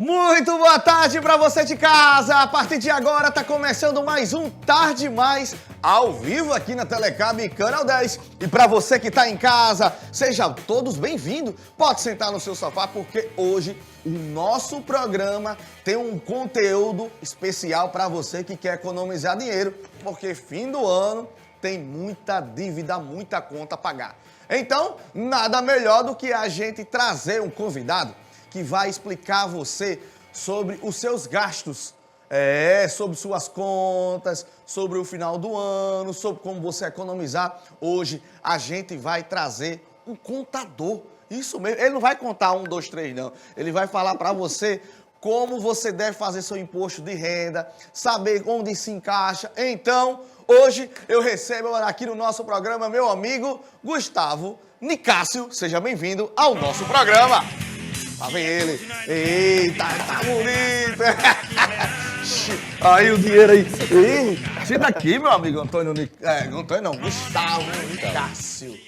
Muito boa tarde para você de casa. A partir de agora está começando mais um Tarde Mais ao vivo aqui na Telecab Canal 10. E para você que está em casa, sejam todos bem-vindos. Pode sentar no seu sofá porque hoje o nosso programa tem um conteúdo especial para você que quer economizar dinheiro, porque fim do ano tem muita dívida, muita conta a pagar. Então, nada melhor do que a gente trazer um convidado que vai explicar a você sobre os seus gastos, sobre suas contas, sobre o final do ano, sobre como você economizar. Hoje a gente vai trazer um contador, isso mesmo. Ele não vai contar 1, 2, 3 não, ele vai falar para você como você deve fazer seu imposto de renda, saber onde se encaixa. Então, hoje eu recebo aqui no nosso programa meu amigo Gustavo Nicásio. Seja bem-vindo ao nosso programa. Lá vem ele. Eita, tá bonito. Aí o dinheiro aí. Ei, senta aqui, meu amigo Antônio Antônio não, Gustavo Nicásio.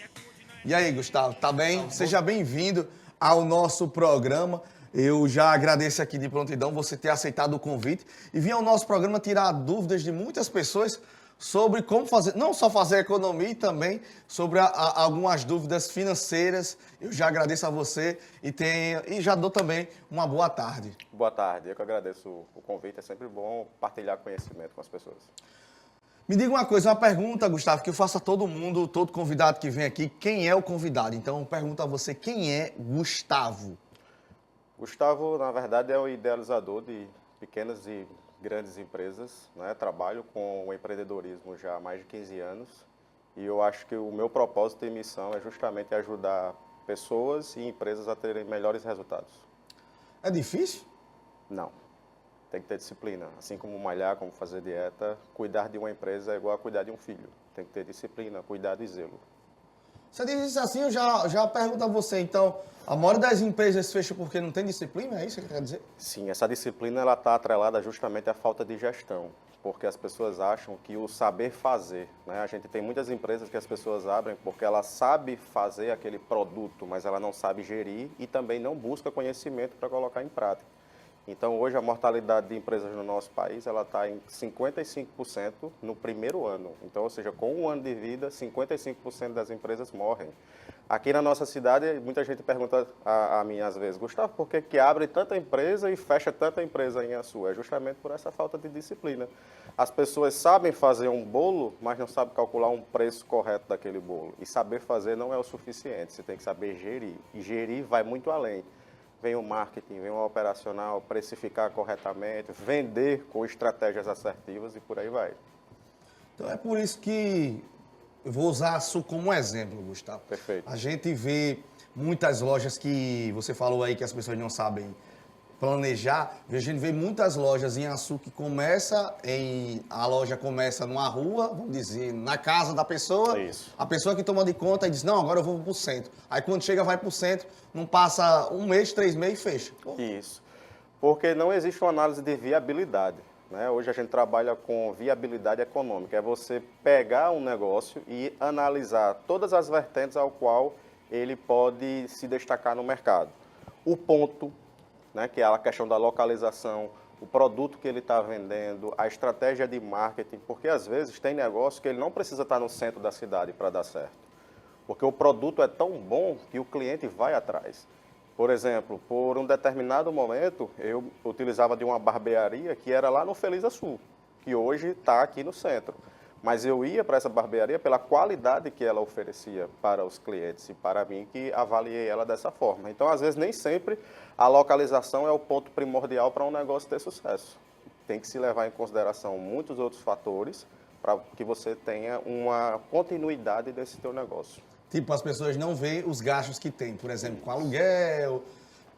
E aí, Gustavo, tá bem? Seja bem-vindo ao nosso programa. Eu já agradeço aqui de prontidão você ter aceitado o convite e vir ao nosso programa tirar dúvidas de muitas pessoas sobre como fazer, não só fazer economia, e também sobre algumas dúvidas financeiras. Eu já agradeço a você e já dou também uma boa tarde. Boa tarde, eu que agradeço o convite, é sempre bom partilhar conhecimento com as pessoas. Me diga uma coisa, uma pergunta, Gustavo, que eu faço a todo mundo, todo convidado que vem aqui, quem é o convidado? Então, eu pergunto a você, quem é Gustavo? Gustavo, na verdade, é o idealizador de pequenas e grandes empresas, né? Trabalho com o empreendedorismo já há mais de 15 anos e eu acho que o meu propósito e missão é justamente ajudar pessoas e empresas a terem melhores resultados. É difícil? Não. Tem que ter disciplina. Assim como malhar, como fazer dieta, cuidar de uma empresa é igual a cuidar de um filho. Tem que ter disciplina, cuidado e zelo. Você diz isso assim, eu já pergunto a você, então, a maioria das empresas fecha porque não tem disciplina, é isso que quer dizer? Sim, essa disciplina ela está atrelada justamente à falta de gestão, porque as pessoas acham que o saber fazer, né? A gente tem muitas empresas que as pessoas abrem porque ela sabe fazer aquele produto, mas ela não sabe gerir e também não busca conhecimento para colocar em prática. Então, hoje, a mortalidade de empresas no nosso país ela está em 55% no primeiro ano. Então, ou seja, com um ano de vida, 55% das empresas morrem. Aqui na nossa cidade, muita gente pergunta a mim, às vezes, Gustavo, por que abre tanta empresa e fecha tanta empresa em Açu? É justamente por essa falta de disciplina. As pessoas sabem fazer um bolo, mas não sabem calcular um preço correto daquele bolo. E saber fazer não é o suficiente, você tem que saber gerir. E gerir vai muito além. Vem o marketing, vem o operacional, precificar corretamente, vender com estratégias assertivas e por aí vai. Então é por isso que eu vou usar a Açu como exemplo, Gustavo. Perfeito. A gente vê muitas lojas que você falou aí que as pessoas não sabem planejar. A gente vê muitas lojas em Açu que a loja começa numa rua, vamos dizer, na casa da pessoa. Isso. A pessoa que toma de conta e diz, não, agora eu vou pro centro. Aí quando chega, vai pro centro, não passa 1 mês, 3 meses e fecha. Pô. Isso. Porque não existe uma análise de viabilidade, né? Hoje a gente trabalha com viabilidade econômica. É você pegar um negócio e analisar todas as vertentes ao qual ele pode se destacar no mercado. O ponto, né, que é a questão da localização, o produto que ele está vendendo, a estratégia de marketing, porque às vezes tem negócio que ele não precisa estar no centro da cidade para dar certo, porque o produto é tão bom que o cliente vai atrás. Por exemplo, por um determinado momento, eu utilizava de uma barbearia que era lá no Feliz Açu, que hoje está aqui no centro. Mas eu ia para essa barbearia pela qualidade que ela oferecia para os clientes e para mim que avaliei ela dessa forma. Então, às vezes, nem sempre a localização é o ponto primordial para um negócio ter sucesso. Tem que se levar em consideração muitos outros fatores para que você tenha uma continuidade desse teu negócio. Tipo, as pessoas não veem os gastos que tem, por exemplo, com aluguel.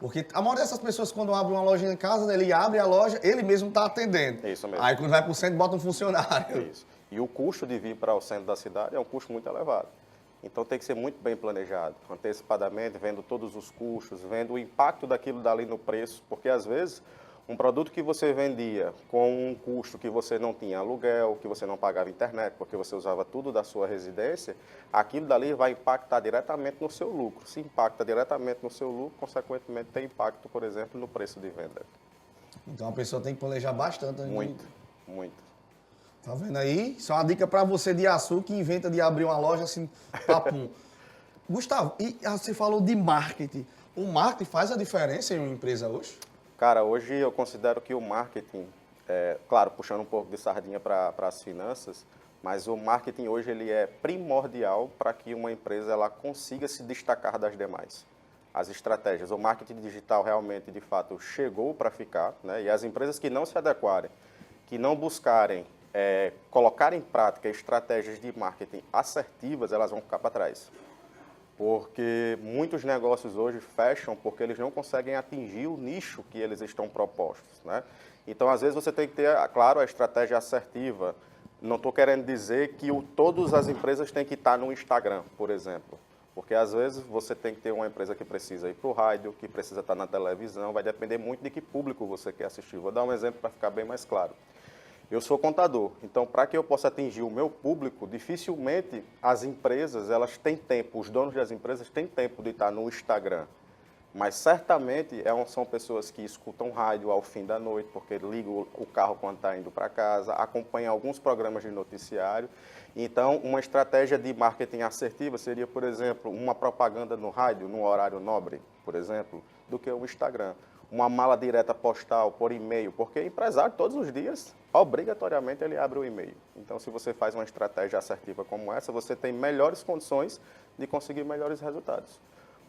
Porque a maioria dessas pessoas, quando abre uma loja em casa, ele abre a loja, ele mesmo está atendendo. Isso mesmo. Aí, quando vai para o centro, bota um funcionário. Isso. E o custo de vir para o centro da cidade é um custo muito elevado. Então tem que ser muito bem planejado, antecipadamente, vendo todos os custos, vendo o impacto daquilo dali no preço, porque às vezes um produto que você vendia com um custo que você não tinha aluguel, que você não pagava internet, porque você usava tudo da sua residência, aquilo dali vai impactar diretamente no seu lucro. Se impacta diretamente no seu lucro, consequentemente tem impacto, por exemplo, no preço de venda. Então a pessoa tem que planejar bastante. Muito, muito. Tá vendo aí? Isso é uma dica para você de açúcar que inventa de abrir uma loja assim, papum. Gustavo, e você falou de marketing. O marketing faz a diferença em uma empresa hoje? Cara, hoje eu considero que o marketing, claro, puxando um pouco de sardinha para as finanças, mas o marketing hoje ele é primordial para que uma empresa ela consiga se destacar das demais. As estratégias, o marketing digital realmente, de fato, chegou para ficar, né? E as empresas que não se adequarem, que não buscarem colocar em prática estratégias de marketing assertivas, elas vão ficar para trás. Porque muitos negócios hoje fecham porque eles não conseguem atingir o nicho que eles estão propostos, né? Então, às vezes, você tem que ter, claro, a estratégia assertiva. Não estou querendo dizer que todas as empresas têm que estar no Instagram, por exemplo. Porque, às vezes, você tem que ter uma empresa que precisa ir para o rádio, que precisa estar na televisão, vai depender muito de que público você quer assistir. Vou dar um exemplo para ficar bem mais claro. Eu sou contador, então para que eu possa atingir o meu público, dificilmente as empresas elas têm tempo, os donos das empresas têm tempo de estar no Instagram. Mas certamente são pessoas que escutam rádio ao fim da noite, porque ligam o carro quando está indo para casa, acompanham alguns programas de noticiário. Então, uma estratégia de marketing assertiva seria, por exemplo, uma propaganda no rádio, no horário nobre, por exemplo, do que o Instagram. Uma mala direta postal por e-mail, porque empresário todos os dias, obrigatoriamente, ele abre o e-mail. Então, se você faz uma estratégia assertiva como essa, você tem melhores condições de conseguir melhores resultados.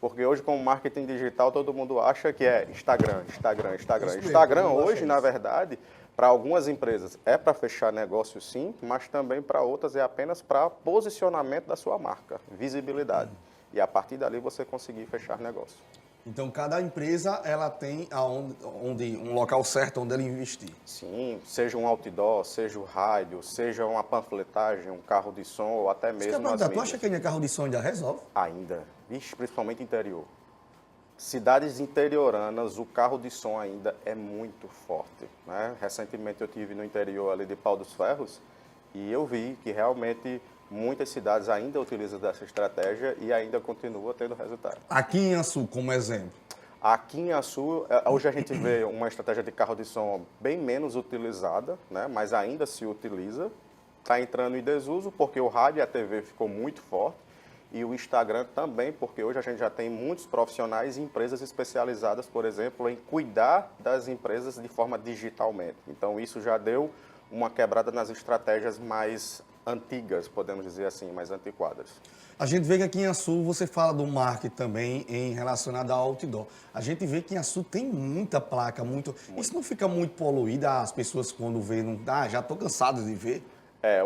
Porque hoje, com o marketing digital, todo mundo acha que é Instagram, Instagram, Instagram. Instagram hoje, na verdade, para algumas empresas é para fechar negócio sim, mas também para outras é apenas para posicionamento da sua marca, visibilidade. E a partir dali você conseguir fechar negócio. Então, cada empresa ela tem um local certo onde ela investir. Sim, seja um outdoor, seja o rádio, seja uma panfletagem, um carro de som ou até mesmo as mídias. Tu acha que ainda carro de som ainda resolve? Ainda, principalmente interior. Cidades interioranas, o carro de som ainda é muito forte, né? Recentemente eu tive no interior ali de Pau dos Ferros e eu vi que realmente muitas cidades ainda utilizam dessa estratégia e ainda continua tendo resultado. Aqui em Açu, como exemplo? Aqui em Açu, hoje a gente vê uma estratégia de carro de som bem menos utilizada, né? Mas ainda se utiliza. Está entrando em desuso porque o rádio e a TV ficou muito forte e o Instagram também, porque hoje a gente já tem muitos profissionais e empresas especializadas, por exemplo, em cuidar das empresas de forma digitalmente. Então, isso já deu uma quebrada nas estratégias mais antigas, podemos dizer assim, mais antiquadas. A gente vê que aqui em Açu você fala do marketing também em relacionado ao outdoor. A gente vê que em Açu tem muita placa, muito. Isso não fica muito poluído, as pessoas quando vê, não, já estou cansado de ver.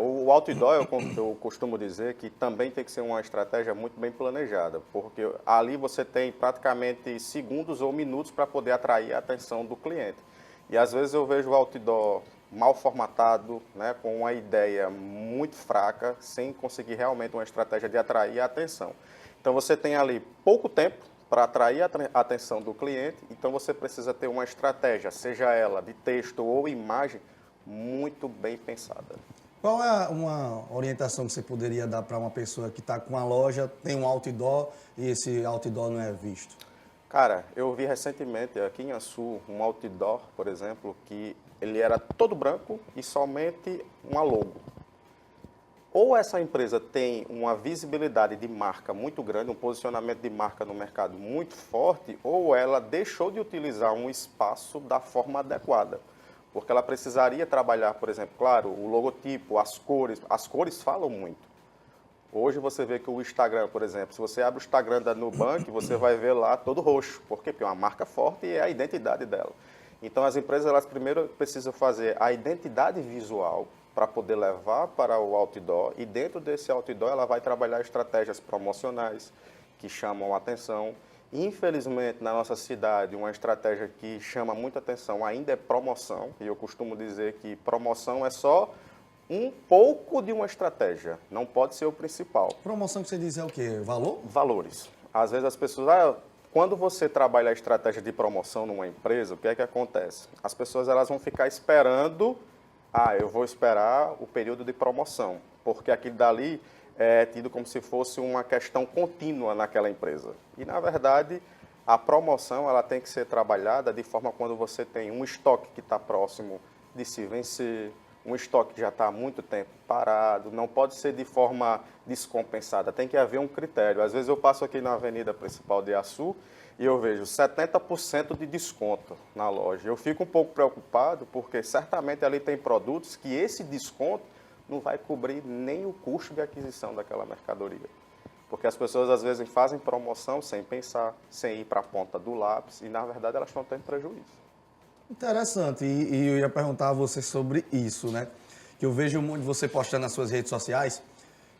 O outdoor, eu costumo dizer que também tem que ser uma estratégia muito bem planejada, porque ali você tem praticamente segundos ou minutos para poder atrair a atenção do cliente. E às vezes eu vejo o outdoor mal formatado, né, com uma ideia muito fraca, sem conseguir realmente uma estratégia de atrair a atenção. Então você tem ali pouco tempo para atrair a atenção do cliente, então você precisa ter uma estratégia, seja ela de texto ou imagem, muito bem pensada. Qual é uma orientação que você poderia dar para uma pessoa que está com uma loja, tem um outdoor e esse outdoor não é visto? Cara, eu vi recentemente aqui em Açu um outdoor, por exemplo, que ele era todo branco e somente uma logo. Ou essa empresa tem uma visibilidade de marca muito grande, um posicionamento de marca no mercado muito forte, ou ela deixou de utilizar um espaço da forma adequada. Porque ela precisaria trabalhar, por exemplo, claro, o logotipo, as cores falam muito. Hoje você vê que o Instagram, por exemplo, se você abre o Instagram da Nubank, você vai ver lá todo roxo. Por quê? Porque é uma marca forte e é a identidade dela. Então, as empresas, elas primeiro precisam fazer a identidade visual para poder levar para o outdoor. E dentro desse outdoor, ela vai trabalhar estratégias promocionais que chamam a atenção. Infelizmente, na nossa cidade, uma estratégia que chama muita atenção ainda é promoção. E eu costumo dizer que promoção é só um pouco de uma estratégia, não pode ser o principal. Promoção que você diz é o quê? Valor? Valores. Às vezes as pessoas... quando você trabalha a estratégia de promoção numa empresa, o que é que acontece? As pessoas elas vão ficar esperando, eu vou esperar o período de promoção, porque aquilo dali é tido como se fosse uma questão contínua naquela empresa. E, na verdade, A promoção ela tem que ser trabalhada de forma quando você tem um estoque que está próximo de se vencer, um estoque que já está há muito tempo parado, não pode ser de forma descompensada, tem que haver um critério. Às vezes eu passo aqui na avenida principal de Açu e eu vejo 70% de desconto na loja. Eu fico um pouco preocupado porque certamente ali tem produtos que esse desconto não vai cobrir nem o custo de aquisição daquela mercadoria. Porque as pessoas às vezes fazem promoção sem pensar, sem ir para a ponta do lápis e na verdade elas estão tendo prejuízo. Interessante, e eu ia perguntar a você sobre isso, né? Que eu vejo muito você postando nas suas redes sociais.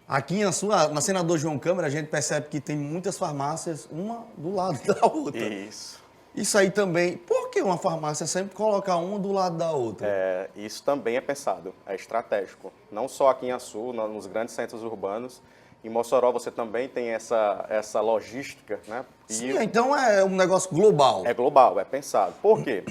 Aqui na Senador João Câmara, a gente percebe que tem muitas farmácias, uma do lado da outra. Isso aí também, por que uma farmácia sempre colocar uma do lado da outra? Isso também é pensado, é estratégico. Não só aqui em Açu, nos grandes centros urbanos. Em Mossoró você também tem essa logística, né? Sim, então é um negócio global. É global, é pensado. Por quê?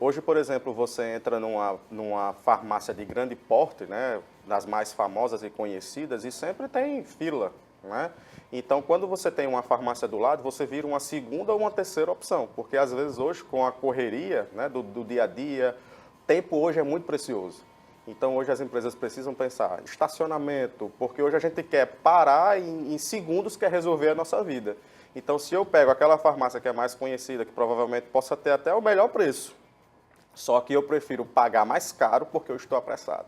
Hoje, por exemplo, você entra numa farmácia de grande porte, né? Das mais famosas e conhecidas, e sempre tem fila, né? Então, quando você tem uma farmácia do lado, você vira uma segunda ou uma terceira opção, porque às vezes hoje, com a correria, né, do dia a dia, tempo hoje é muito precioso. Então, hoje as empresas precisam pensar em estacionamento, porque hoje a gente quer parar em segundos, quer resolver a nossa vida. Então, se eu pego aquela farmácia que é mais conhecida, que provavelmente possa ter até o melhor preço, só que eu prefiro pagar mais caro porque eu estou apressado.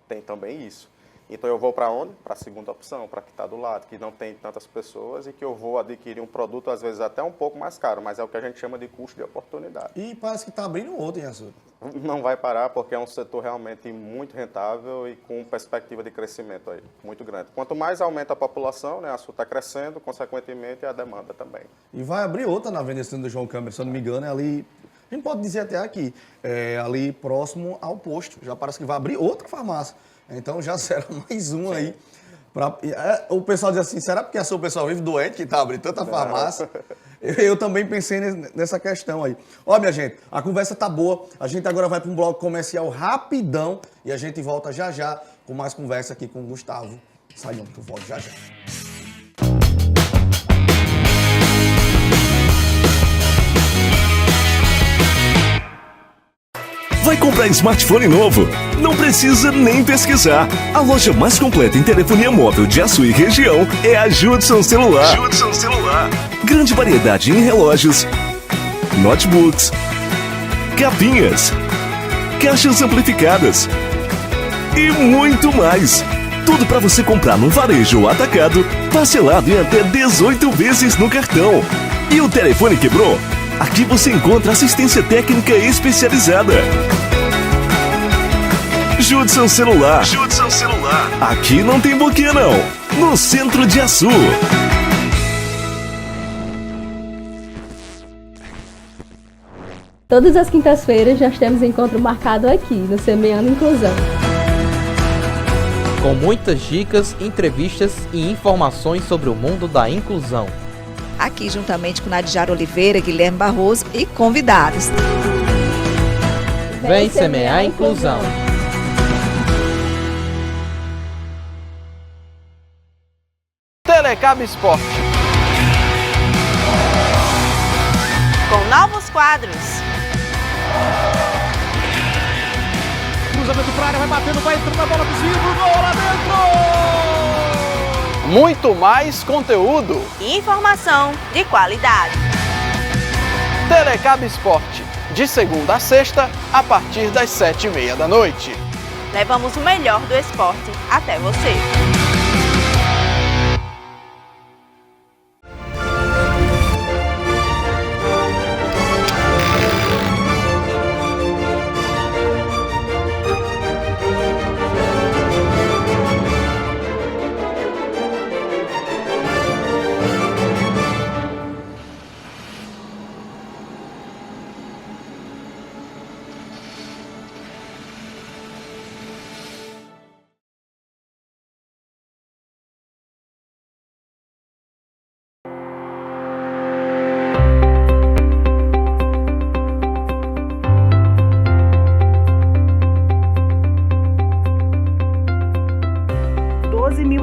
Tem também isso. Então, eu vou para onde? Para a segunda opção, para que está do lado, que não tem tantas pessoas e que eu vou adquirir um produto, às vezes, até um pouco mais caro, mas é o que a gente chama de custo de oportunidade. E parece que está abrindo outro, hein, Açu? Não vai parar, porque é um setor realmente muito rentável e com perspectiva de crescimento aí, muito grande. Quanto mais aumenta a população, né, a Açu está crescendo, consequentemente, a demanda também. E vai abrir outra na Avenida do João Câmara, se eu não me engano, é ali... A gente pode dizer até aqui, ali próximo ao posto. Já parece que vai abrir outra farmácia. Então já será mais uma aí. O pessoal diz assim, será porque o pessoal vive doente que está abrindo tanta farmácia? Eu também pensei nessa questão aí. Ó, minha gente, a conversa tá boa. A gente agora vai para um bloco comercial rapidão e a gente volta já já com mais conversa aqui com o Gustavo. Saiam, que eu volto já já. Vai comprar smartphone novo? Não precisa nem pesquisar. A loja mais completa em telefonia móvel de Açu e região é a Judson Celular. Judson Celular. Grande variedade em relógios, notebooks, capinhas, caixas amplificadas e muito mais. Tudo para você comprar no varejo ou atacado, parcelado em até 18 vezes no cartão. E o telefone quebrou? Aqui você encontra assistência técnica especializada. Judson Celular. Judson Celular. Aqui não tem boquinha não. No centro de Açu. Todas as quintas-feiras nós temos encontro marcado aqui no Semeando Inclusão. Com muitas dicas, entrevistas e informações sobre o mundo da inclusão. Aqui juntamente com Nadjara Oliveira, Guilherme Barroso e convidados. Vem semear a inclusão. Telecab Esporte. Com novos quadros. Cruzamento pra área, vai batendo, vai entrando na bola, desvio pro gol lá dentro! Muito mais conteúdo E informação de qualidade. Telecab Esporte, de segunda a sexta, a partir das 7h30 da noite. Levamos o melhor do esporte até você.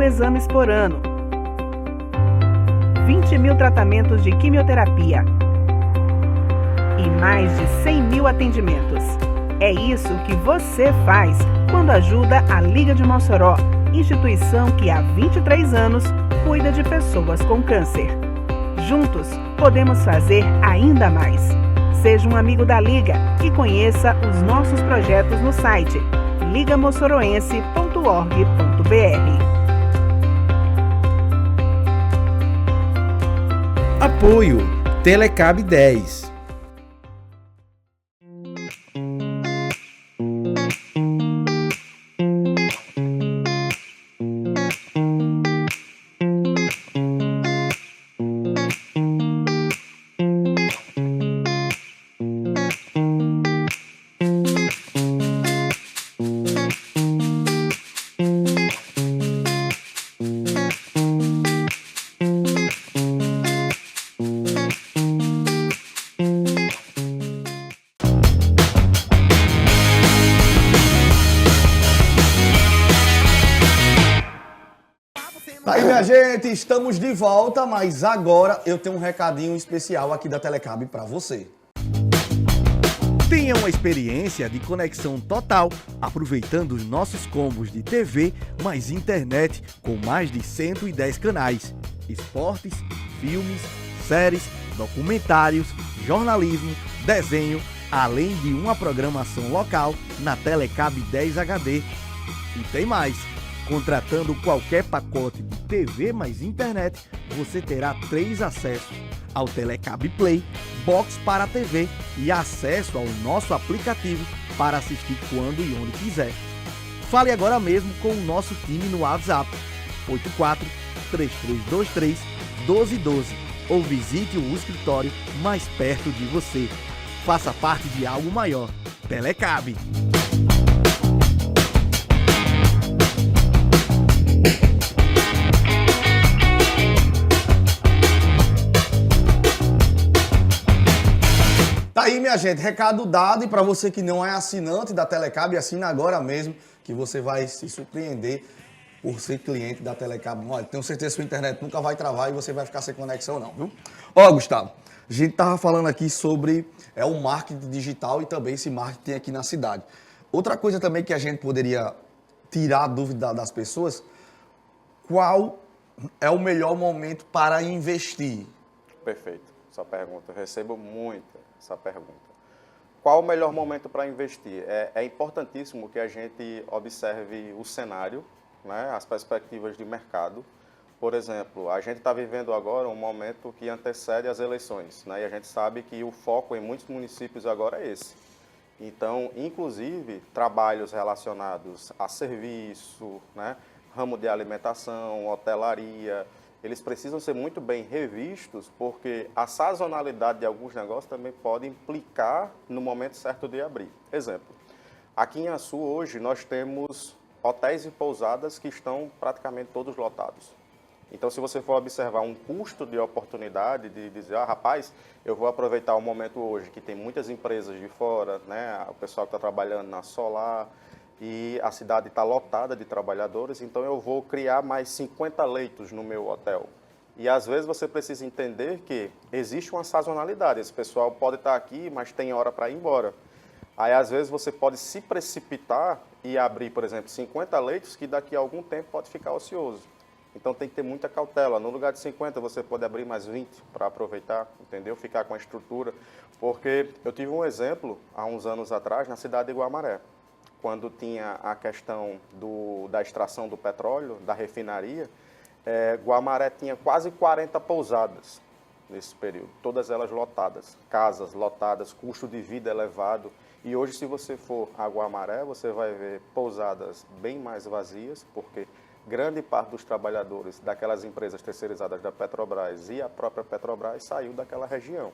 Exames por ano, 20 mil tratamentos de quimioterapia, mais de 100 mil atendimentos. É isso que você faz quando ajuda a Liga de Mossoró, instituição que há 23 anos cuida de pessoas com câncer. Juntos, podemos fazer ainda mais. Seja um amigo da Liga e conheça os nossos projetos no site ligamossoroense.org.br. Apoio Telecab 10. Tá aí, minha gente, estamos de volta, mas agora eu tenho um recadinho especial aqui da Telecab para você. Tenha uma experiência de conexão total, aproveitando os nossos combos de TV mais internet com mais de 110 canais, esportes, filmes, séries, documentários, jornalismo, desenho, além de uma programação local na Telecab 10 HD. E tem mais! Contratando qualquer pacote de TV mais internet, você terá 3 acessos ao Telecab Play, box para a TV e acesso ao nosso aplicativo para assistir quando e onde quiser. Fale agora mesmo com o nosso time no WhatsApp 84 3323 1212 ou visite o escritório mais perto de você. Faça parte de algo maior. Telecab. Tá aí, minha gente, recado dado, e para você que não é assinante da Telecab, assina agora mesmo, que você vai se surpreender por ser cliente da Telecab. Olha, tenho certeza que sua internet nunca vai travar e você vai ficar sem conexão não, viu? Ó, Gustavo, a gente tava falando aqui sobre o marketing digital e também esse marketing aqui na cidade. Outra coisa também que a gente poderia tirar a dúvida das pessoas, qual é o melhor momento para investir? Perfeito, essa pergunta. Eu recebo muito essa pergunta. Qual o melhor momento para investir? É importantíssimo que a gente observe o cenário, né, as perspectivas de mercado. Por exemplo, a gente está vivendo agora um momento que antecede as eleições, né, e a gente sabe que o foco em muitos municípios agora é esse. Então, inclusive, trabalhos relacionados a serviço, né, ramo de alimentação, hotelaria, eles precisam ser muito bem revistos, porque a sazonalidade de alguns negócios também pode implicar no momento certo de abrir. Exemplo, aqui em Açu hoje nós temos hotéis e pousadas que estão praticamente todos lotados. Então, se você for observar um custo de oportunidade, de dizer, rapaz, eu vou aproveitar o momento hoje que tem muitas empresas de fora, né, o pessoal que está trabalhando na solar, e a cidade está lotada de trabalhadores, então eu vou criar mais 50 leitos no meu hotel. E às vezes você precisa entender que existe uma sazonalidade, esse pessoal pode estar aqui, mas tem hora para ir embora. Aí às vezes você pode se precipitar e abrir, por exemplo, 50 leitos que daqui a algum tempo pode ficar ocioso. Então tem que ter muita cautela. No lugar de 50 você pode abrir mais 20 para aproveitar, entendeu? Ficar com a estrutura. Porque eu tive um exemplo há uns anos atrás na cidade de Guamaré, quando tinha a questão da extração do petróleo, da refinaria, Guamaré tinha quase 40 pousadas nesse período, todas elas lotadas, casas lotadas, custo de vida elevado. E hoje, se você for a Guamaré, você vai ver pousadas bem mais vazias, porque grande parte dos trabalhadores daquelas empresas terceirizadas da Petrobras e a própria Petrobras saiu daquela região.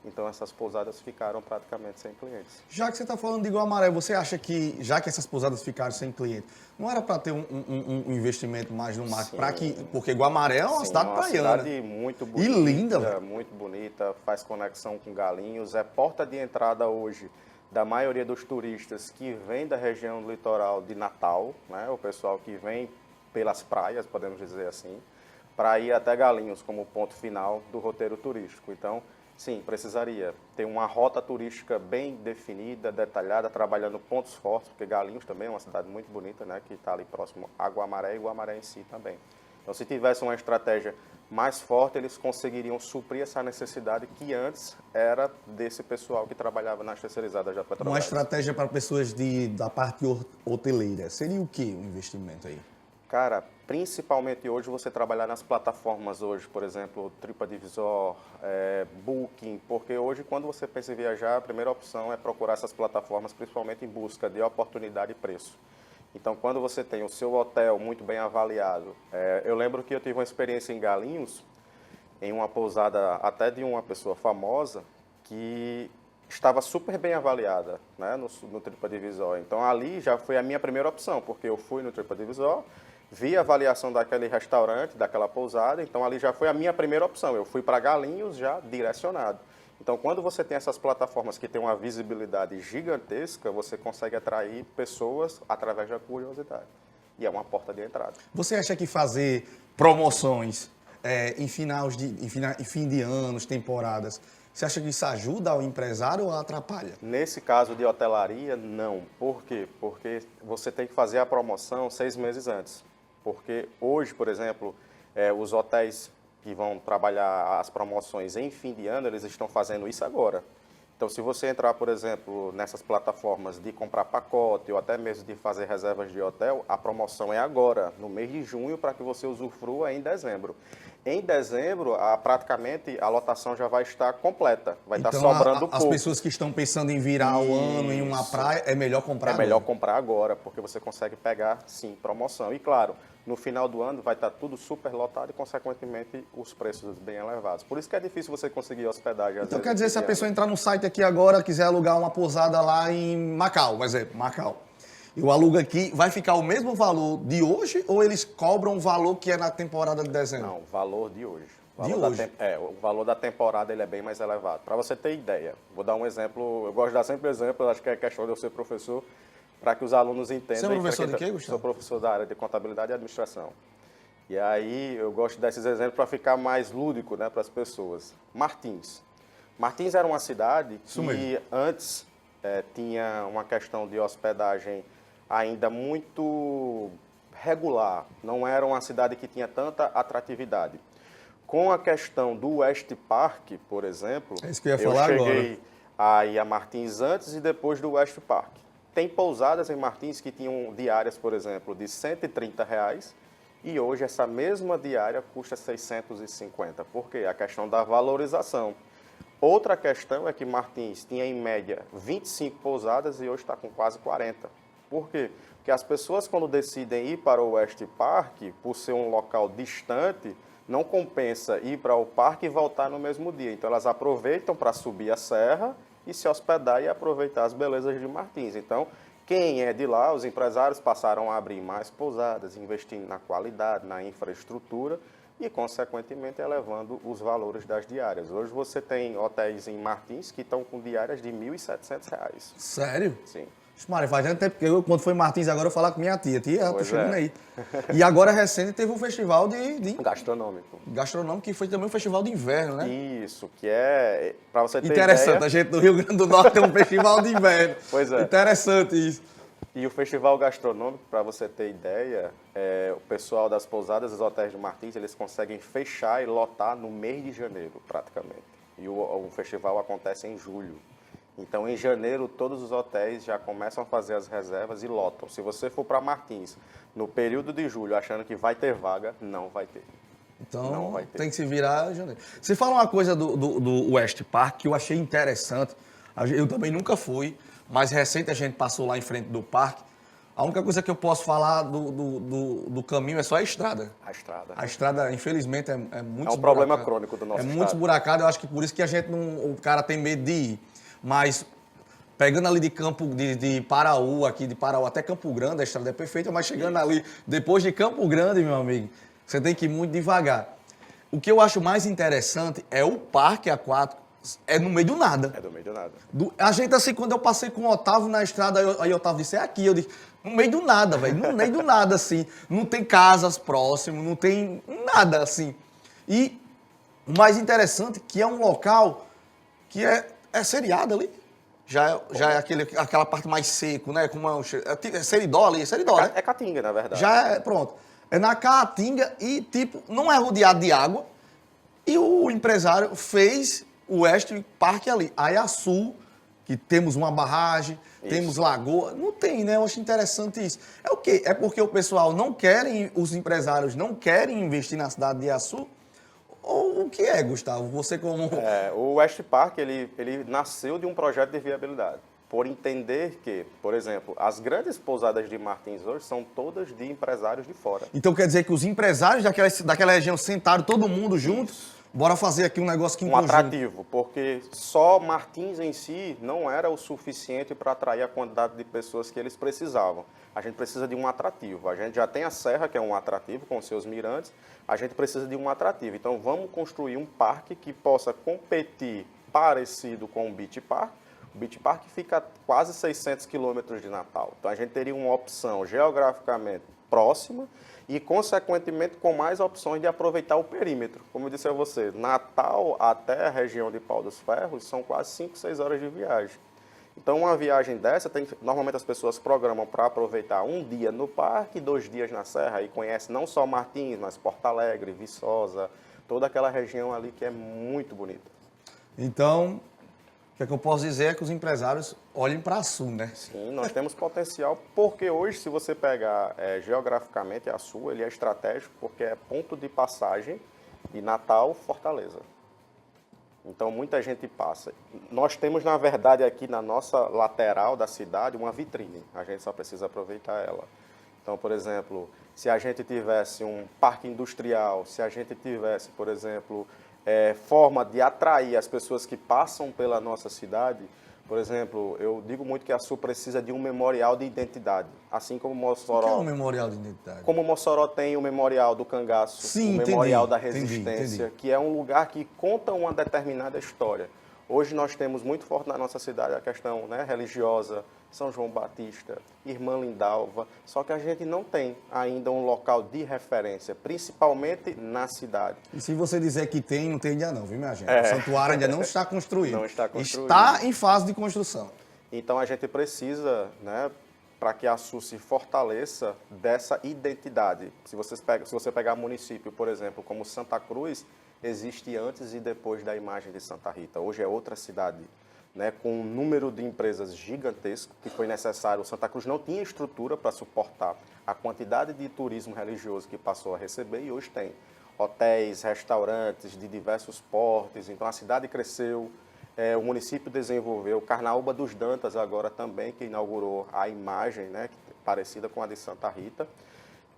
Então, essas pousadas ficaram praticamente sem clientes. Já que você está falando de Guamaré, você acha que, já que essas pousadas ficaram sem cliente, não era para ter um investimento mais no marketing? Porque Guamaré é uma cidade praiana. Uma cidade muito bonita. E linda, velho. Muito bonita, faz conexão com Galinhos, é porta de entrada hoje da maioria dos turistas que vêm da região do litoral de Natal, né? O pessoal que vem pelas praias, podemos dizer assim, para ir até Galinhos como ponto final do roteiro turístico. Então, Sim, precisaria ter uma rota turística bem definida, detalhada, trabalhando pontos fortes, porque Galinhos também é uma cidade muito bonita, né, que está ali próximo a Guamaré e Guamaré em si também. Então, se tivesse uma estratégia mais forte, eles conseguiriam suprir essa necessidade que antes era desse pessoal que trabalhava nas terceirizadas da Petrobras. Uma estratégia para pessoas da parte hoteleira, seria o que o investimento aí? Cara, principalmente hoje você trabalhar nas plataformas hoje, por exemplo, TripAdvisor, Booking, porque hoje quando você pensa em viajar, a primeira opção é procurar essas plataformas, principalmente em busca de oportunidade e preço. Então, quando você tem o seu hotel muito bem avaliado, eu lembro que eu tive uma experiência em Galinhos, em uma pousada até de uma pessoa famosa, que estava super bem avaliada, né, no TripAdvisor. Então, ali já foi a minha primeira opção, porque eu fui no TripAdvisor, vi a avaliação daquele restaurante, daquela pousada, então ali já foi a minha primeira opção. Eu fui para Galinhos já direcionado. Então, quando você tem essas plataformas que têm uma visibilidade gigantesca, você consegue atrair pessoas através da curiosidade. E é uma porta de entrada. Você acha que fazer promoções em fim de anos, temporadas, você acha que isso ajuda ao empresário ou atrapalha? Nesse caso de hotelaria, não. Por quê? Porque você tem que fazer a promoção 6 meses antes. Porque hoje, por exemplo, os hotéis que vão trabalhar as promoções em fim de ano, eles estão fazendo isso agora. Então, se você entrar, por exemplo, nessas plataformas de comprar pacote ou até mesmo de fazer reservas de hotel, a promoção é agora, no mês de junho, para que você usufrua em dezembro. Em dezembro, praticamente, a lotação já vai estar completa, vai estar sobrando pouco. As pessoas que estão pensando em virar o ano em uma praia, é melhor comprar agora? É melhor comprar agora, porque você consegue pegar, sim, promoção. E, claro, no final do ano vai estar tudo super lotado e, consequentemente, os preços bem elevados. Por isso que é difícil você conseguir hospedagem. Então, quer dizer, se a pessoa entrar no site aqui agora, quiser alugar uma pousada lá em Macau, por exemplo, Macau, eu alugo aqui, vai ficar o mesmo valor de hoje ou eles cobram o valor que é na temporada de dezembro? Não, valor de hoje. O o valor da temporada ele é bem mais elevado. Para você ter ideia, vou dar um exemplo, eu gosto de dar sempre exemplo, acho que é questão de eu ser professor, para que os alunos entendam. Você é professor de quê, Gustavo? Sou professor da área de contabilidade e administração. E aí eu gosto desses exemplos para ficar mais lúdico, né, para as pessoas. Martins. Martins era uma cidade que antes tinha uma questão de hospedagem ainda muito regular. Não era uma cidade que tinha tanta atratividade. Com a questão do West Park, por exemplo, é isso que eu ia falar cheguei aí a Martins antes e depois do West Park. Tem pousadas em Martins que tinham diárias, por exemplo, de R$ 130 e hoje essa mesma diária custa R$ 650. Por quê? A questão da valorização. Outra questão é que Martins tinha, em média, 25 pousadas e hoje está com quase 40. Por quê? Porque as pessoas, quando decidem ir para o West Park, por ser um local distante, não compensa ir para o parque e voltar no mesmo dia. Então, elas aproveitam para subir a serra e se hospedar e aproveitar as belezas de Martins. Então, quem é de lá, os empresários passaram a abrir mais pousadas, investindo na qualidade, na infraestrutura e, consequentemente, elevando os valores das diárias. Hoje você tem hotéis em Martins que estão com diárias de R$ 1.700. Sério? Sim. Mário, faz tanto tempo que eu, quando foi em Martins, agora eu falar com minha tia. Tia, tô chegando aí. E agora, recente, teve um festival de... Gastronômico. Gastronômico, que foi também um festival de inverno, né? Isso, que é, para você ter interessante, ideia... a gente do Rio Grande do Norte tem um festival de inverno. Pois é. Interessante isso. E o festival gastronômico, para você ter ideia, o pessoal das pousadas, dos hotéis de Martins, eles conseguem fechar e lotar no mês de janeiro, praticamente. E o festival acontece em julho. Então, em janeiro, todos os hotéis já começam a fazer as reservas e lotam. Se você for para Martins no período de julho achando que vai ter vaga, não vai ter. Então, tem que se virar em janeiro. Você fala uma coisa do West Park que eu achei interessante. Eu também nunca fui, mas recente a gente passou lá em frente do parque. A única coisa que eu posso falar do caminho é só a estrada. A estrada, infelizmente, é muito esburacada. É um problema crônico do nosso estado. É muito esburacado, eu acho que por isso que a gente o cara tem medo de ir. Mas, pegando ali de Paraú, aqui de Paraú até Campo Grande, a estrada é perfeita, mas chegando ali, depois de Campo Grande, meu amigo, você tem que ir muito devagar. O que eu acho mais interessante é o parque aquático, é no meio do nada. É do meio do nada. A gente, assim, quando eu passei com o Otávio na estrada, aí o Otávio disse, é aqui, eu disse, no meio do nada, velho, no meio do nada, assim, não tem casas próximas, não tem nada, assim. E o mais interessante é que é um local que é seriado ali. Já é aquela parte mais seco, né? Como é seridó ali, seridó, né? É caatinga, na verdade. Já é, pronto. É na caatinga e, tipo, não é rodeado de água. E o empresário fez o West Park ali. Aí a Sul, que temos uma barragem, temos lagoa. Não tem, né? Eu acho interessante isso. É o quê? É porque o pessoal os empresários não querem investir na cidade de Açu? Ou o que é, Gustavo? Você como... O West Park, ele nasceu de um projeto de viabilidade. Por entender que, por exemplo, as grandes pousadas de Martins hoje são todas de empresários de fora. Então quer dizer que os empresários daquela região sentaram todo mundo juntos? Bora fazer aqui um negócio que em conjunto. Atrativo, porque só Martins em si não era o suficiente para atrair a quantidade de pessoas que eles precisavam. A gente precisa de um atrativo. A gente já tem a Serra, que é um atrativo, com seus mirantes. A gente precisa de um atrativo. Então, vamos construir um parque que possa competir parecido com o Beach Park. O Beach Park fica a quase 600 quilômetros de Natal. Então, a gente teria uma opção geograficamente próxima e, consequentemente, com mais opções de aproveitar o perímetro. Como eu disse a você, Natal até a região de Pau dos Ferros são quase 5, 6 horas de viagem. Então, uma viagem dessa, normalmente as pessoas programam para aproveitar um dia no parque, 2 dias na Serra, e conhece não só Martins, mas Porto Alegre, Viçosa, toda aquela região ali que é muito bonita. Então, o que é que eu posso dizer é que os empresários olhem para a Sul, né? Sim, nós temos potencial, porque hoje, se você pegar geograficamente a Sul, ele é estratégico, porque é ponto de passagem de Natal, Fortaleza. Então, muita gente passa. Nós temos, na verdade, aqui na nossa lateral da cidade, uma vitrine. A gente só precisa aproveitar ela. Então, por exemplo, se a gente tivesse um parque industrial, se a gente tivesse, por exemplo, forma de atrair as pessoas que passam pela nossa cidade, por exemplo, eu digo muito que a Sul precisa de um memorial de identidade, assim como Mossoró. O que é um memorial de identidade? Como Mossoró tem o memorial do cangaço, sim, o memorial da entendi, resistência, que é um lugar que conta uma determinada história. Hoje nós temos muito forte na nossa cidade a questão, né, religiosa, São João Batista, Irmã Lindalva, só que a gente não tem ainda um local de referência, principalmente na cidade. E se você dizer que tem, não tem ainda não, viu, minha gente? O santuário ainda não está construído. Não está construído. Está em fase de construção. Então a gente precisa, né, para que a Sul se fortaleça dessa identidade. Se você pegar município, por exemplo, como Santa Cruz, existe antes e depois da imagem de Santa Rita. Hoje é outra cidade, né, com um número de empresas gigantesco que foi necessário. Santa Cruz não tinha estrutura para suportar a quantidade de turismo religioso que passou a receber e hoje tem hotéis, restaurantes de diversos portes. Então a cidade cresceu, o município desenvolveu. Carnaúba dos Dantas agora também, que inaugurou a imagem, né, parecida com a de Santa Rita,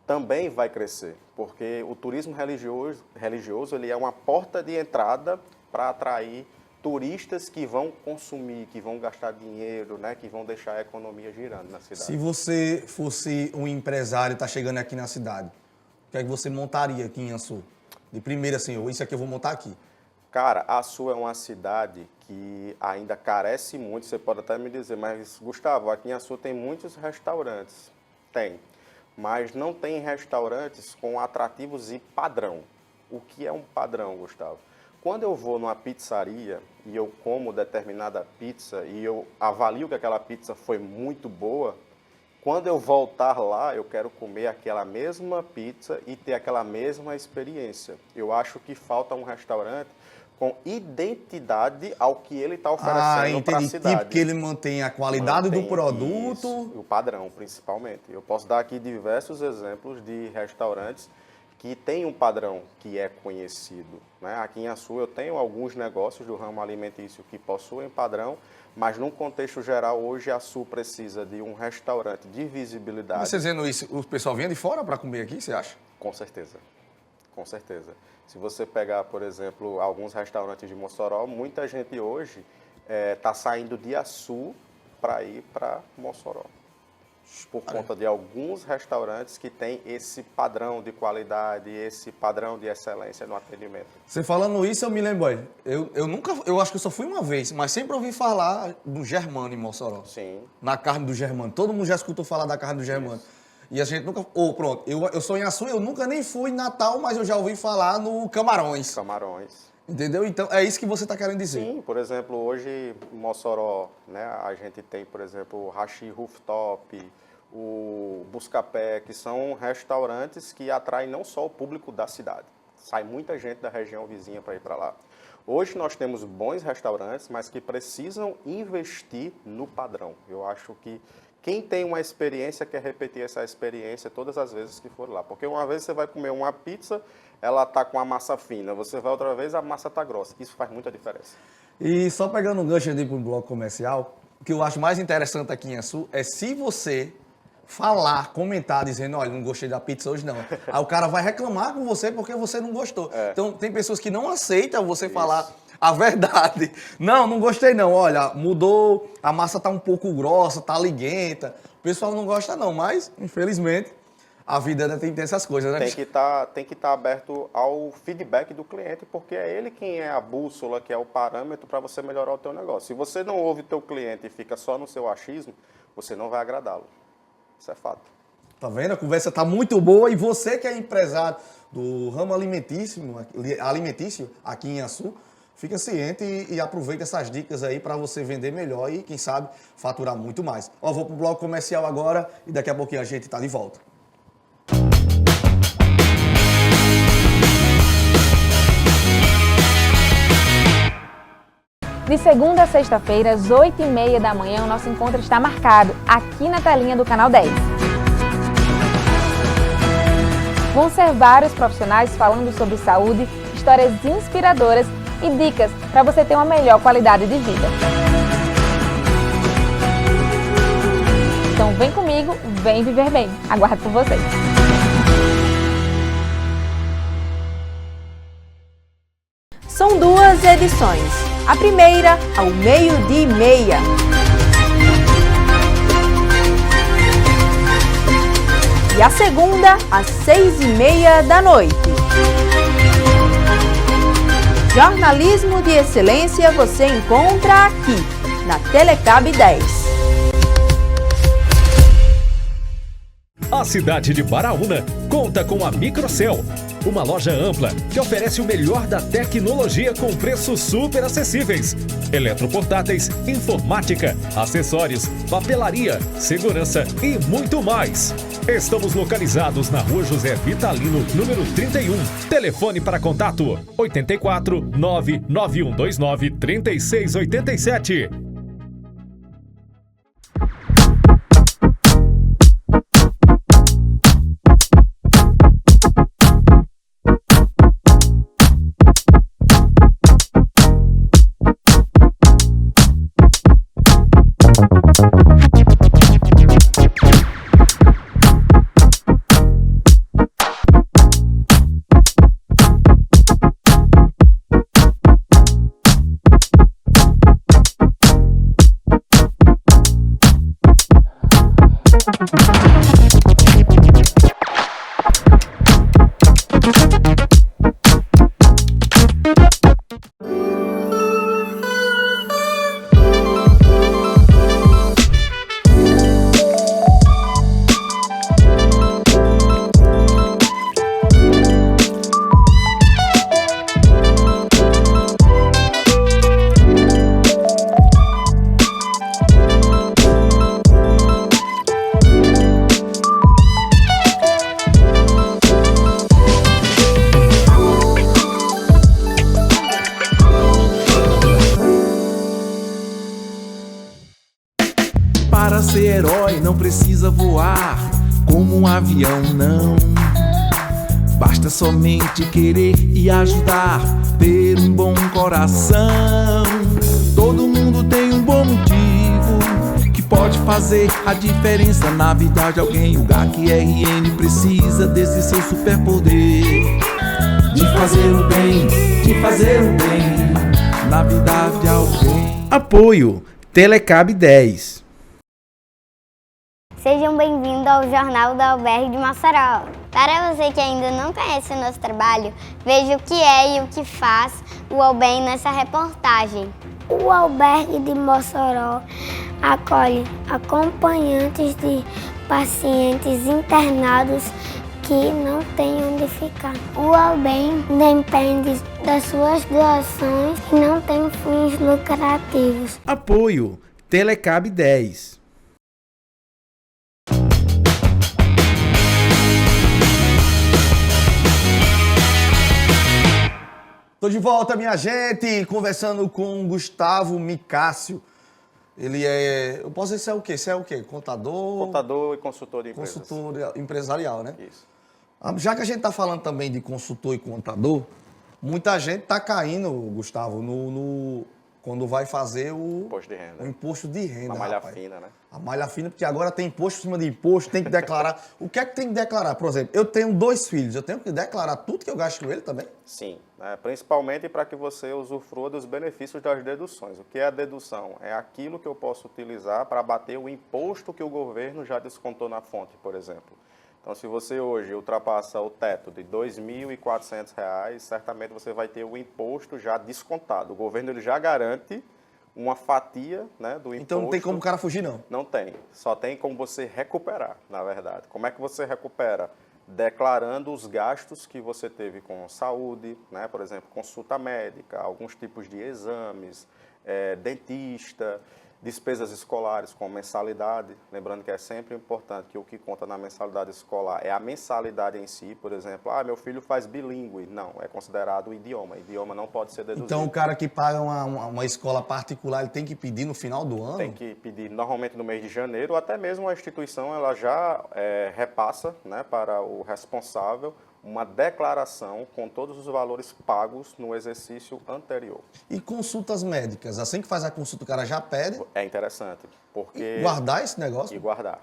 também vai crescer, porque o turismo religioso ele é uma porta de entrada para atrair turistas que vão consumir, que vão gastar dinheiro, né, que vão deixar a economia girando na cidade. Se você fosse um empresário e está chegando aqui na cidade, o que é que você montaria aqui em Açu? De primeira, assim, isso aqui eu vou montar aqui. Cara, Açu é uma cidade que ainda carece muito, você pode até me dizer, mas, Gustavo, aqui em Açu tem muitos restaurantes. Tem. Mas não tem restaurantes com atrativos e padrão. O que é um padrão, Gustavo? Quando eu vou numa pizzaria e eu como determinada pizza e eu avalio que aquela pizza foi muito boa, quando eu voltar lá, eu quero comer aquela mesma pizza e ter aquela mesma experiência. Eu acho que falta um restaurante com identidade ao que ele está oferecendo para a cidade. Tipo que ele mantém a qualidade do produto. Isso, o padrão, principalmente. Eu posso dar aqui diversos exemplos de restaurantes que têm um padrão que é conhecido, né? Aqui em Açu eu tenho alguns negócios do ramo alimentício que possuem padrão, mas num contexto geral, hoje a Açu precisa de um restaurante de visibilidade. Mas você dizendo isso, o pessoal vem de fora para comer aqui, você acha? Com certeza. Com certeza. Se você pegar, por exemplo, alguns restaurantes de Mossoró, muita gente hoje está saindo de Açu para ir para Mossoró. Por conta de alguns restaurantes que têm esse padrão de qualidade, esse padrão de excelência no atendimento. Você falando isso, eu me lembro, eu acho que eu só fui uma vez, mas sempre ouvi falar do Germano em Mossoró. Sim. Na carne do Germano. Todo mundo já escutou falar da carne do Germano. Isso. E a gente nunca... pronto, eu sou em Açu, eu nunca nem fui em Natal, mas eu já ouvi falar no Camarões. Camarões. Entendeu? Então, é isso que você está querendo dizer. Sim, por exemplo, hoje em Mossoró, né, a gente tem, por exemplo, o Hashi Rooftop, o Buscapé, que são restaurantes que atraem não só o público da cidade. Sai muita gente da região vizinha para ir para lá. Hoje nós temos bons restaurantes, mas que precisam investir no padrão. Eu acho que quem tem uma experiência quer repetir essa experiência todas as vezes que for lá. Porque uma vez você vai comer uma pizza, ela está com a massa fina. Você vai outra vez, a massa está grossa. Isso faz muita diferença. E só pegando um gancho de ir para o bloco comercial, o que eu acho mais interessante aqui em Açu é se você falar, comentar, dizendo, olha, não gostei da pizza hoje não. Aí o cara vai reclamar com você porque você não gostou. Então tem pessoas que não aceitam você falar a verdade. Não gostei não. Olha, mudou, a massa tá um pouco grossa, tá liguenta. O pessoal não gosta não, mas infelizmente a vida tem essas coisas, né? Tem que estar aberto ao feedback do cliente, porque é ele quem é a bússola, que é o parâmetro para você melhorar o teu negócio. Se você não ouve o teu cliente e fica só no seu achismo, você não vai agradá-lo. Isso é fato. Tá vendo? A conversa tá muito boa e você que é empresário do ramo alimentício aqui em Açu, fica ciente e aproveita essas dicas aí para você vender melhor e, quem sabe, faturar muito mais. Ó, vou pro bloco comercial agora e daqui a pouquinho a gente tá de volta. De segunda a sexta-feira, às 8h30 da manhã, o nosso encontro está marcado aqui na telinha do Canal 10. Vão ser vários profissionais falando sobre saúde, histórias inspiradoras e dicas para você ter uma melhor qualidade de vida. Então vem comigo, vem viver bem. Aguardo por vocês. São duas edições. A primeira, ao 12h30. E a segunda, às 6h30 da noite. Jornalismo de excelência você encontra aqui, na Telecab 10. A cidade de Baraúna conta com a Microcel, uma loja ampla que oferece o melhor da tecnologia com preços super acessíveis. Eletroportáteis, informática, acessórios, papelaria, segurança e muito mais. Estamos localizados na Rua José Vitalino, número 31. Telefone para contato 84 99129 3687. Para ser herói não precisa voar como um avião, não. Basta somente querer e ajudar, ter um bom coração. Todo mundo tem um bom motivo que pode fazer a diferença na vida de alguém. O GAC-RN precisa desse seu superpoder de fazer o bem na vida de alguém. Apoio Telecab 10. Sejam bem-vindos ao Jornal da Albergue de Mossoró. Para você que ainda não conhece o nosso trabalho, veja o que é e o que faz o Albergue nessa reportagem. O Albergue de Mossoró acolhe acompanhantes de pacientes internados que não têm onde ficar. O Albergue depende das suas doações e não tem fins lucrativos. Apoio Telecab 10. Tô de volta, minha gente, conversando com o Gustavo Micácio. Ele é... Eu posso dizer se é o quê? Você é o quê? Contador? Contador e consultor de empresas. Consultor empresarial, né? Isso. Já que a gente tá falando também de consultor e contador, muita gente tá caindo, Gustavo, quando vai fazer o Imposto de renda. O imposto de renda, A malha rapaz. fina, né? A malha fina, porque agora tem imposto em cima de imposto, tem que declarar. O que é que tem que declarar? Por exemplo, eu tenho 2 filhos, eu tenho que declarar tudo que eu gasto com ele também? Sim, principalmente para que você usufrua dos benefícios das deduções. O que é a dedução? É aquilo que eu posso utilizar para abater o imposto que o governo já descontou na fonte, por exemplo. Então, se você hoje ultrapassa o teto de R$ 2.400, certamente você vai ter o imposto já descontado. O governo ele já garante uma fatia, né, do imposto. Então não tem como o cara fugir, não? Não tem. Só tem como você recuperar, na verdade. Como é que você recupera? Declarando os gastos que você teve com saúde, né, por exemplo, consulta médica, alguns tipos de exames, dentista, despesas escolares com mensalidade. Lembrando que é sempre importante que o que conta na mensalidade escolar é a mensalidade em si. Por exemplo, meu filho faz bilíngue. Não, é considerado o idioma. O idioma não pode ser deduzido. Então o cara que paga uma escola particular, ele tem que pedir no final do ano? Tem que pedir normalmente no mês de janeiro, ou até mesmo a instituição ela já repassa, né, para o responsável uma declaração com todos os valores pagos no exercício anterior. E consultas médicas? Assim que faz a consulta, o cara já pede? É interessante, porque... E guardar esse negócio? E guardar.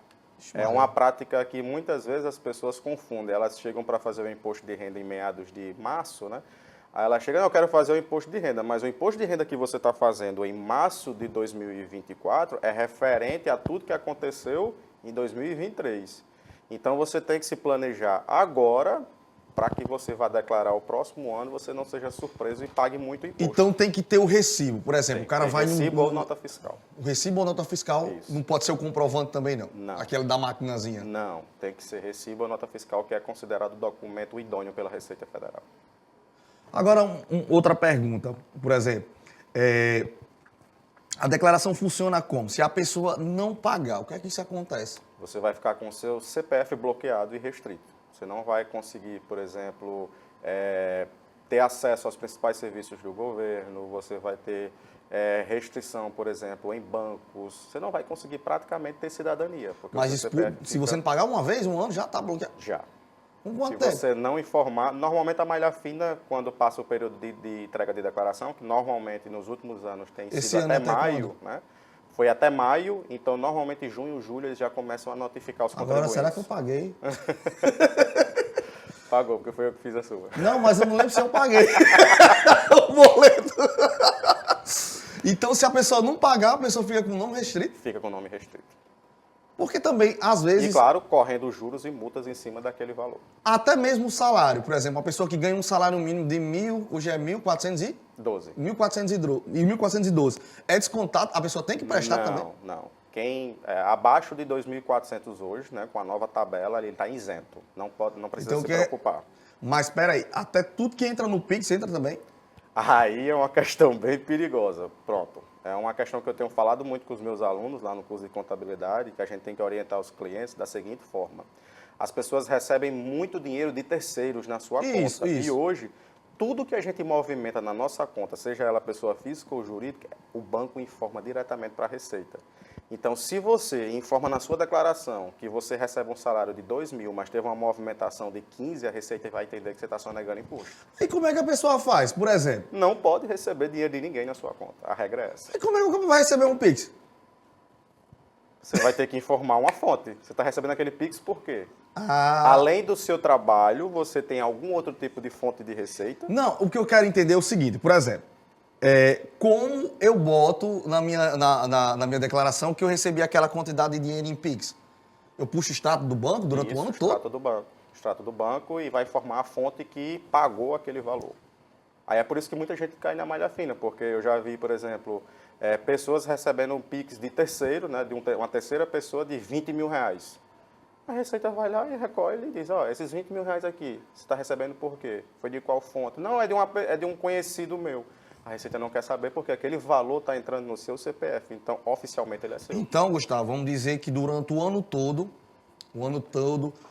É uma prática que muitas vezes as pessoas confundem. Elas chegam para fazer o imposto de renda em meados de março, né? Aí ela chega, não, eu quero fazer o imposto de renda, mas o imposto de renda que você está fazendo em março de 2024 é referente a tudo que aconteceu em 2023. Então você tem que se planejar agora para que você vá declarar o próximo ano, você não seja surpreso e pague muito imposto. Então tem que ter o recibo, por exemplo, o cara vai no... Recibo ou nota fiscal. O recibo ou nota fiscal. Isso. Não pode ser o comprovante também, não? Não. Aquele da maquinazinha? Não, tem que ser recibo ou nota fiscal, que é considerado documento idôneo pela Receita Federal. Agora, outra pergunta, por exemplo, a declaração funciona como? Se a pessoa não pagar, o que é que isso acontece? Você vai ficar com o seu CPF bloqueado e restrito. Você não vai conseguir, por exemplo, ter acesso aos principais serviços do governo, você vai ter restrição, por exemplo, em bancos. Você não vai conseguir praticamente ter cidadania. Mas isso, se você não pagar uma vez, um ano, já está bloqueado? Já. Se você não informar, normalmente a malha fina, quando passa o período de entrega de declaração, que normalmente nos últimos anos tem sido até maio, né? Foi até maio, então normalmente em junho, julho eles já começam a notificar os contribuintes. Agora, será que eu paguei? Pagou, porque foi eu que fiz a sua. Não, mas eu não lembro se eu paguei o boleto. Então, se a pessoa não pagar, a pessoa fica com o nome restrito? Fica com o nome restrito. Porque também, às vezes... E, claro, correndo juros e multas em cima daquele valor. Até mesmo o salário. Por exemplo, uma pessoa que ganha um salário mínimo de 1.000, hoje é 1.412. 1.412. É descontado, a pessoa tem que prestar também? Não. Quem abaixo de 2.400 hoje, né, com a nova tabela, ele está isento. Não precisa então, se preocupar. Mas, espera aí, até tudo que entra no Pix entra também? Aí é uma questão bem perigosa. Pronto. É uma questão que eu tenho falado muito com os meus alunos lá no curso de contabilidade, que a gente tem que orientar os clientes da seguinte forma. As pessoas recebem muito dinheiro de terceiros na sua conta. E hoje, tudo que a gente movimenta na nossa conta, seja ela pessoa física ou jurídica, o banco informa diretamente para a Receita. Então, se você informa na sua declaração que você recebe um salário de 2.000, mas teve uma movimentação de 15, a Receita vai entender que você está sonegando imposto. E como é que a pessoa faz, por exemplo? Não pode receber dinheiro de ninguém na sua conta. A regra é essa. E como é que vai receber um Pix? Você vai ter que informar uma fonte. Você está recebendo aquele Pix por quê? Além do seu trabalho, você tem algum outro tipo de fonte de receita? Não, o que eu quero entender é o seguinte, por exemplo, como eu boto na minha declaração que eu recebi aquela quantidade de dinheiro em Pix? Eu puxo o extrato do banco durante o ano todo? Extrato do banco e vai informar a fonte que pagou aquele valor. Aí é por isso que muita gente cai na malha fina, porque eu já vi, por exemplo, pessoas recebendo um Pix de terceiro, né, de uma terceira pessoa de R$20 mil. A Receita vai lá e recolhe e diz, ó, esses 20 mil reais aqui, você está recebendo por quê? Foi de qual fonte? Não, é de um conhecido meu. A Receita não quer saber porque aquele valor está entrando no seu CPF, então oficialmente ele é seu. Então, Gustavo, vamos dizer que durante o ano todo,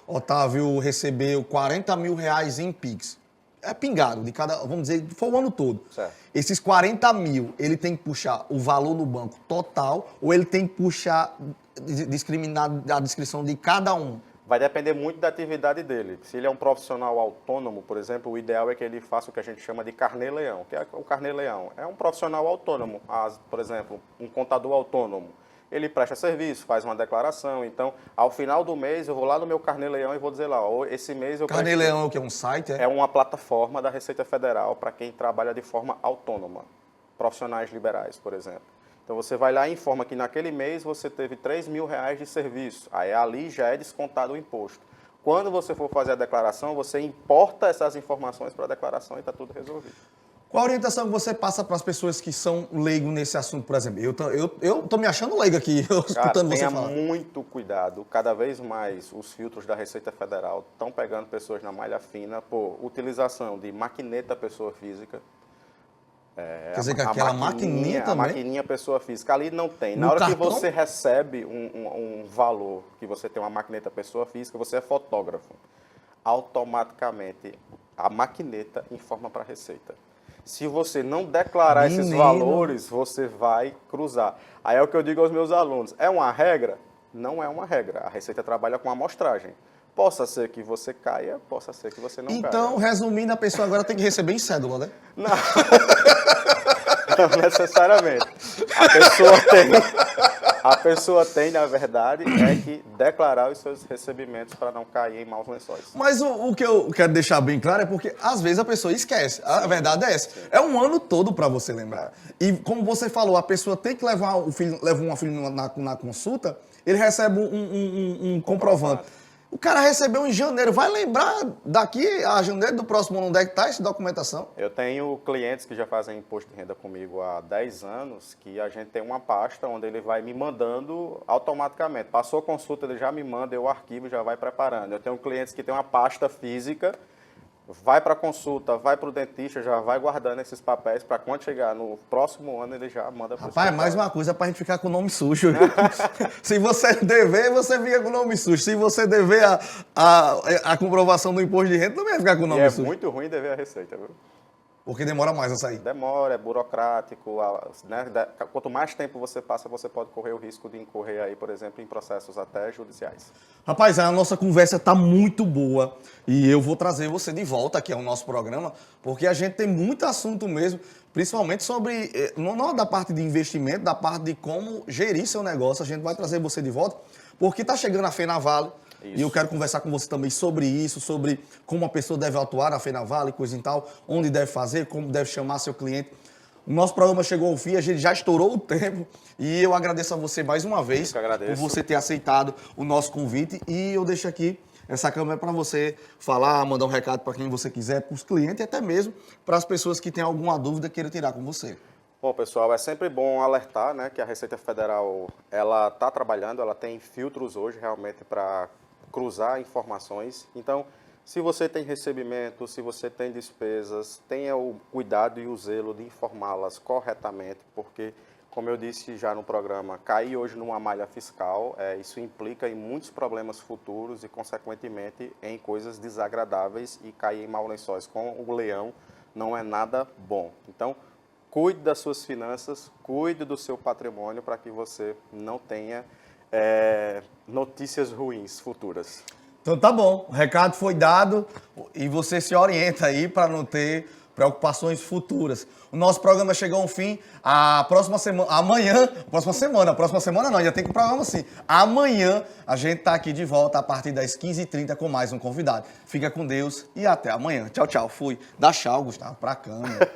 Otávio recebeu 40 mil reais em Pix. É pingado, de cada, vamos dizer, foi o ano todo. Certo. Esses 40 mil, ele tem que puxar o valor no banco total ou ele tem que puxar discriminar a descrição de cada um? Vai depender muito da atividade dele. Se ele é um profissional autônomo, por exemplo, o ideal é que ele faça o que a gente chama de carnê-leão. O que é o carnê-leão? É um profissional autônomo, por exemplo, um contador autônomo. Ele presta serviço, faz uma declaração, então, ao final do mês, eu vou lá no meu carnê-leão e vou dizer lá, esse mês eu... Carnê-leão é o que? É um site? É uma plataforma da Receita Federal para quem trabalha de forma autônoma, profissionais liberais, por exemplo. Então, você vai lá e informa que naquele mês você teve 3 mil reais de serviço, aí ali já é descontado o imposto. Quando você for fazer a declaração, você importa essas informações para a declaração e está tudo resolvido. Qual a orientação que você passa para as pessoas que são leigos nesse assunto, por exemplo? Eu tô me achando leigo aqui, escutando você falar. Tenha muito cuidado. Cada vez mais os filtros da Receita Federal estão pegando pessoas na malha fina por utilização de maquineta pessoa física. Quer dizer que aquela maquininha também? A maquininha pessoa física. Ali não tem. Na hora que você recebe um valor, que você tem uma maquineta pessoa física, você é fotógrafo. Automaticamente, a maquineta informa para a Receita. Se você não declarar esses valores, você vai cruzar. Aí é o que eu digo aos meus alunos. É uma regra? Não é uma regra. A Receita trabalha com amostragem. Possa ser que você caia, possa ser que você não caia. Então, resumindo, a pessoa agora tem que receber em cédula, né? Não. Não necessariamente. A pessoa tem, na verdade, é que declarar os seus recebimentos para não cair em maus lençóis. Mas o que eu quero deixar bem claro é porque, às vezes, a pessoa esquece. A verdade é essa. Sim. É um ano todo para você lembrar. E, como você falou, a pessoa tem que levar o filho, leva uma filha na consulta, ele recebe um comprovante. O cara recebeu em janeiro. Vai lembrar daqui a janeiro do próximo ano onde é que está essa documentação? Eu tenho clientes que já fazem imposto de renda comigo há 10 anos, que a gente tem uma pasta onde ele vai me mandando automaticamente. Passou a consulta, ele já me manda, eu arquivo e já vai preparando. Eu tenho clientes que têm uma pasta física, vai para a consulta, vai para o dentista, já vai guardando esses papéis para quando chegar no próximo ano ele já manda para o Rapaz, mais uma coisa para a gente ficar com o nome sujo. Se você dever, você fica com o nome sujo. Se você dever a comprovação do imposto de renda, também vai ficar com o nome sujo. É muito ruim dever a Receita, viu? Porque demora mais a sair. Demora, é burocrático, né? Quanto mais tempo você passa, você pode correr o risco de incorrer aí, por exemplo, em processos até judiciais. Rapaz, a nossa conversa está muito boa e eu vou trazer você de volta aqui ao nosso programa, porque a gente tem muito assunto mesmo, principalmente sobre, não da parte de investimento, da parte de como gerir seu negócio. A gente vai trazer você de volta, porque está chegando a FenaVale. Isso. E eu quero conversar com você também sobre isso, sobre como a pessoa deve atuar na FenaVale, coisa e tal, onde deve fazer, como deve chamar seu cliente. O nosso programa chegou ao fim, a gente já estourou o tempo e eu agradeço a você mais uma vez por você ter aceitado o nosso convite. E eu deixo aqui essa câmera para você falar, mandar um recado para quem você quiser, para os clientes e até mesmo para as pessoas que têm alguma dúvida queiram tirar com você. Bom, pessoal, é sempre bom alertar, né, que a Receita Federal ela está trabalhando, ela tem filtros hoje realmente para cruzar informações. Então, se você tem recebimento, se você tem despesas, tenha o cuidado e o zelo de informá-las corretamente, porque, como eu disse já no programa, cair hoje numa malha fiscal, isso implica em muitos problemas futuros e, consequentemente, em coisas desagradáveis, e cair em maus lençóis com o leão não é nada bom. Então, cuide das suas finanças, cuide do seu patrimônio para que você não tenha notícias ruins futuras. Então tá bom, o recado foi dado e você se orienta aí para não ter preocupações futuras. O nosso programa chegou ao fim. A próxima semana, próxima semana não, já tem que um programa assim. Amanhã a gente tá aqui de volta a partir das 15h30 com mais um convidado. Fica com Deus e até amanhã. Tchau, tchau. Fui. Dá tchau, Gustavo, pra câmera.